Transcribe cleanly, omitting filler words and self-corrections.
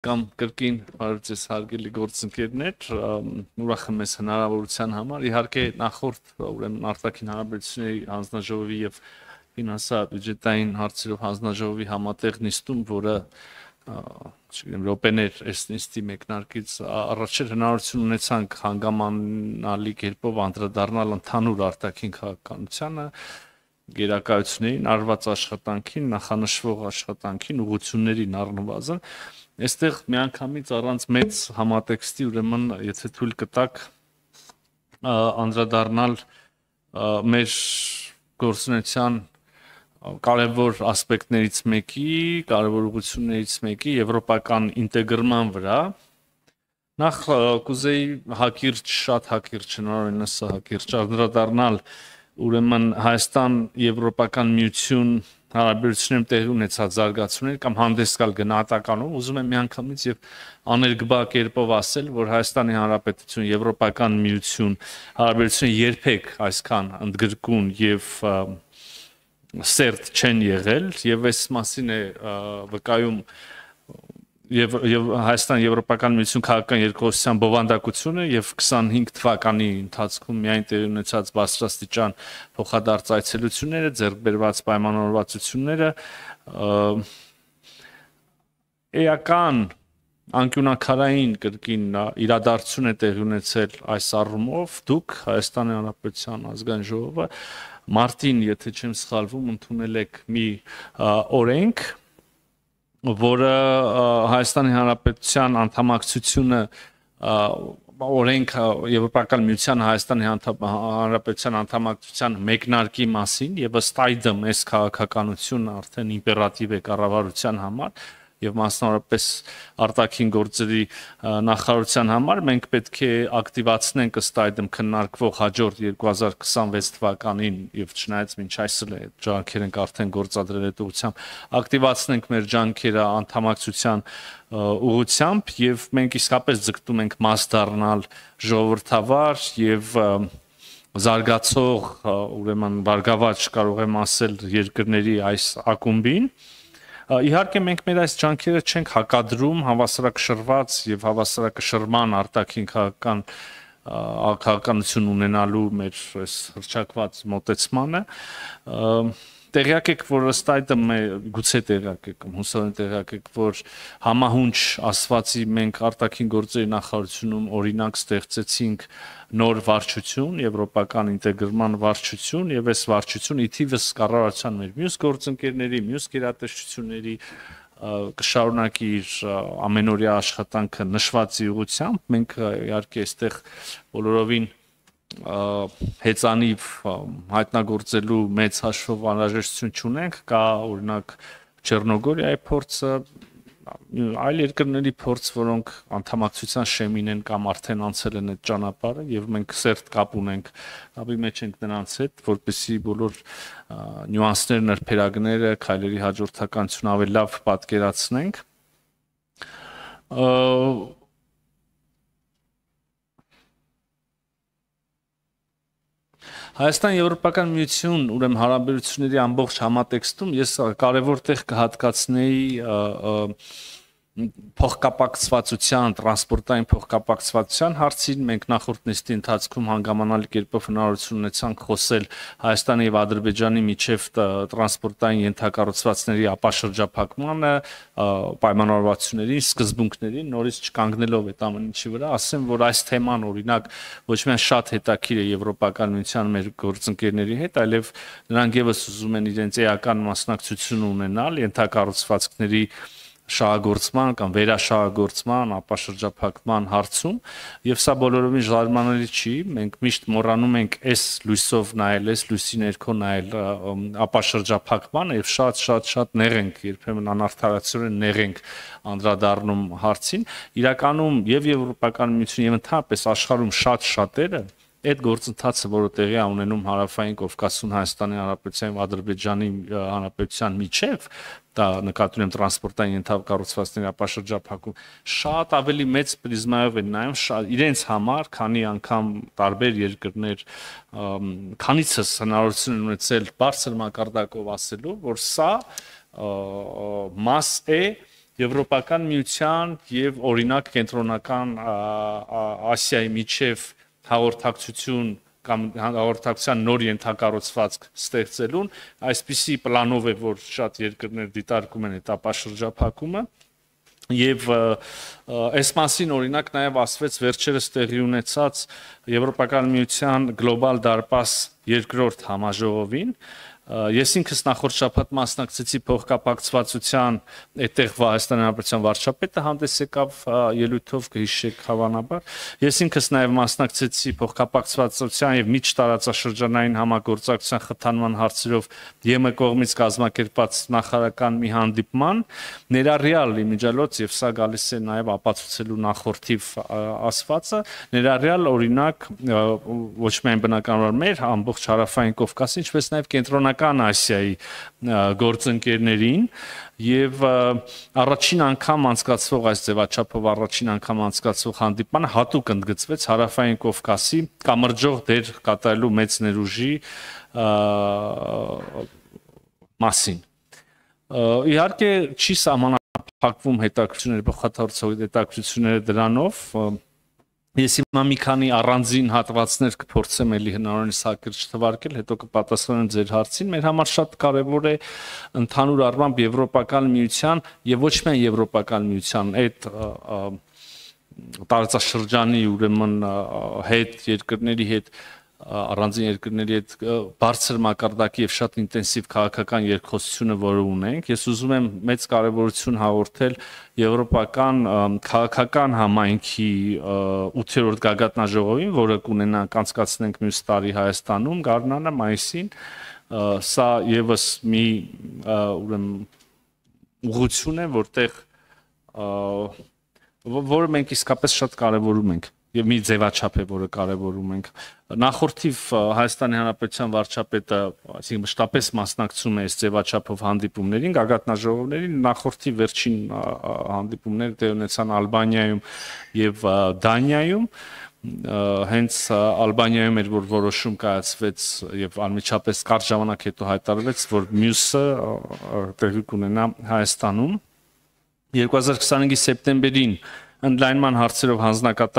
Կամ կրկին հարցես հարգելի գործընկերներ, ուրախ եմ ես հնարավորության համար։ Իհարկե նախորդ ուրեմն արտաքին հարաբերությունների հանձնաժողովի եւ ֆինանսա-բյուջետային հարցերով հանձնաժողովի համատեղ նիստում, որը չգիտեմ րոպեներ այս նիստի մեկնարկից առաջ հնարավորություն ունեցանք հանգամանալի կերպով անդրադառնալ ընդհանուր արտաքին քաղաքականությանը, գերակայություններին, արված աշխատանքին, նախանշվող աշխատանքին, ուղղություններին առնվազն Այստեղ միանգամից առանց մեծ համատեքստի, ուրեմն, եթե թույլ կտակ անդրադառնալ մեր գործունեության կարևոր ասպեկտներից մեկի, կարևոր ուղղություններից մեկի եվրոպական ինտեգրման վրա, նախ կուզեի հակիրճ, շատ հակիրճ, հնարավորինս հակիրճ անդրադառնալ ուրեմն Հայաստան-Եվրոպական միություն հարաբերություններում տեղի ունեցած զարգացումներ կամ հանդես գալ գնահատականով ուզում եմ միանգամից եւ աներկբա կերպով ասել, որ Հայաստանի Հանրապետություն Եվրոպական միություն հարաբերությունը երբեք այսքան ընդգրկուն եւ սերտ չեն եղել եւ այս մասին է վկայում եւ Հայաստան-Եվրոպական միություն քաղաքական երկխոսության բովանդակությունը եւ 25 թվականի ընթացքում միայն տեղի ունեցած բարձրաստիճան փոխադարձ այցելությունները, ձեռքբերված պայմանավորվածությունները էական անկյունակարային կրկին իրադարձություն է տեղի ունեցել այս առումով դուք Հայաստանի Հանրապետության ազգային ժողովը մարտին, եթե չեմ սխալվում, ընդունել եք մի օրենք որը Հայաստանի Հանրապետության անդամակցությունը օրենք Եվրոպական միության Հայաստանի Հանրապետության անդամակցության մեկնարկի մասին եւ ըստ այդմ այս քաղաքականությունը արդեն իմպերատիվ է կառավարության համար եւ մասնավորապես արտաքին գործերի նախարարության համար մենք պետք է ակտիվացնենք ըստ այդմ քննարկվող հաջորդ 2026 թվականին եւ չնայած մինչ այսօր է ջանքեր ենք արդեն գործադրել այդ ուղղությամբ ակտիվացնենք մեր ջանքերը անդամակցության ուղղությամբ եւ մենք իսկապես ձգտում ենք մաս դառնալ ժողովրդավար եւ զարգացող ուրեմն բարգավաճ կարող եմ ասել երկրների այս ակումբին Իհարկե մենք մեր այս ջանքերը չենք հակադրում հավասարակշռված եւ հավասարակշռման արտաքին քաղաքականություն ունենալու մեր այս հրճակված մոտեցմանը տեղյակ եք որ ըստ այդմ գուցե տեղյակ եք հուսալի տեղյակ եք որ համահունչ ասվածի մենք արտաքին գործերի նախարարությունում օրինակ ստեղծեցինք նոր վարչություն, եվրոպական ինտեգրման վարչություն եւ այս վարչությունը ի թիվս կառավարության մեր մյուս գործընկերների, մյուս գերատեսչությունների կշարունակի իր ամենօրյա աշխատանքը նշվածի ուղղությամբ մենք իհարկե այստեղ բոլորովին հեծանիվ հայտնագործելու մեծ հաշվով անհրաժեշտություն չունենք, կա օրինակ Չեռնոգորիայի փորձը, այլ երկրների փորձ, որոնք անդամակցության շեմին են կամ արդեն անցել են այդ ճանապարհը եւ մենք սերտ կապ ունենք, կապի մեջ ենք նրանց հետ, որպեսզի բոլոր նյուանսները, նրբերագները, քայլերի հաջորդականությունը ավելի լավ պատկերացնենք։ Հայաստան-Եվրոպական միություն ուրեմն հարաբերությունների ամբողջ համատեքստում ես կարևոր տեղ կհատկացնեի փոխկապակցվածության, տրանսպորտային փոխկապակցվածության հարցին մենք նախորդ նիստի ընթացքում հանգամանալի կերպով հնարավորություն ունեցանք խոսել Հայաստանի եւ Ադրբեջանի միջև տրանսպորտային ենթակառուցվածքների ապաշրջափակմանը, պայմանավորվածությունների, սկզբունքներին, նորից չկանգնելով այդ ամեն ինչի վրա, ասեմ, որ այս թեման օրինակ ոչ միայն շատ հետաքրքիր է Եվրոպական միության մեր գործընկերների հետ, այլև նրանք եւս ուզում են իրենց էական մասնակցություն ունենալ ենթակառուցվածքների շահագործման կամ վերաշահագործման, ապաշրջափակման հարցում եւ սա բոլորովին զարմանալի չի, մենք միշտ մոռանում ենք այս լույսով նայել, այս լույսի ներքո նայել ապաշրջափակմանը եւ շատ նեղ ենք երբեմն անարդարացիորեն նեղ ենք անդրադառնում հարցին, իրականում եւ Եվրոպական միությունը եւ ընդհանրապես աշխարհում շատերը այդ գործընթացը, որը տեղի է ունենում Հարավային Կովկասում Հայաստանի Հանրապետության եւ Ադրբեջանի Հանրապետության միջև, դա նկատի ունեմ տրանսպորտային ենթակառուցվածքների ապաշրջափակում, շատ ավելի մեծ պրիզմայով են նայում իրենց համար, քանի անգամ տարբեր երկրներ քանիցս հնարավորություն են ունեցել բարձր մակարդակով ասելու, որ սա մաս է Եվրոպական միության եւ օրինակ կենտրոնական Ասիայի միջև հաղորդակցություն կամ հաղորդակցության նոր ենթակառուցվածք ստեղծելուն այսպիսի պլանով է որ շատ երկրներ դիտարկում են հետապաշրջափակումը եւ այս մասին օրինակ նաեւ ասվեց վերջերս տեղի ունեցած Եվրոպական միության գլոբալ դարպաս երկրորդ համաժողովին Ես ինքս նախորդ շաբաթ մասնակցեցի փոխկապակցվածության այդտեղ Հայաստանի Հանրապետության վարչապետը հանդես եկավ ելույթով կհիշեք հավանաբար Ես ինքս նաև մասնակցեցի փոխկապակցվածության եւ միջտարածաշրջանային համագործակցության խթանման հարցերով ԵՄ կողմից կազմակերպած նախարարական մի հանդիպման ներառյալ իմիջիալոց եւ սա գալիս է նաև ապացուցելու նախորդիվ ասվածը ներառյալ օրինակ ոչ միայն բնականաբար մեր ամբողջ հարավային Կովկասի ինչպես նաև կենտրոնական Ասիայի գործընկերներին եւ առաջին անգամ անցկացվող այս ձևաչափով առաջին անգամ անցկացվող հանդիպանը հատուկ ընդգծվեց Հարավային Կովկասի կամրջող դեր կատարելու մեծ ներուժի մասին իհարկե չի սահմանափակվում հետաքրքրությունները փոխհատուցող հետաքրքրությունները դրանով Ես հիմա մի քանի առանձին հատվածներ կփորձեմ էլի հնարավորինս հակիրճ թվարկել, հետո կպատասխանեմ ձեր հարցին։ Մեր համար շատ կարևոր է ընդհանուր առմամբ Եվրոպական միության եւ ոչ միայն Եվրոպական միության այդ տարածաշրջանի ուրեմն հետ երկրների հետ առանձին երկրների հետ բարձր մակարդակի եւ շատ ինտենսիվ քաղաքական երկխոսությունը, որը ունենք, ես ուզում եմ մեծ կարեւորություն հաղորդել եվրոպական քաղաքական համայնքի 8-րդ գագաթնաժողովին, որը կունենանք անցկացնենք մյուս տարի Հայաստանում, գարնանը մայիսին, սա եւս մի ուրեմն ուղղություն է, որտեղ որը մենք իսկապես շատ կարեւորում ենք եւ մի ձևաչափ է, որը կարեւորում ենք Նախորդիվ Հայաստանի Հանրապետության վարչապետը, այսինքն մշտապես մասնակցում է այս ձևաչափով հանդիպումներին, գագաթնաժողովներին, նախորդի վերջին հանդիպումները տեղի ունեցան Ալբանիայում եւ Դանիայում, հենց Ալբանիայում էր որ որոշում կայացվեց եւ անմիջապես կարճ ժամանակ հետո հայտարարվեց, որ մյուսը տեղի կունենա Հայաստանում 2025-ի սեպտեմբերին ընդլայնման հարցերով հանձնակատար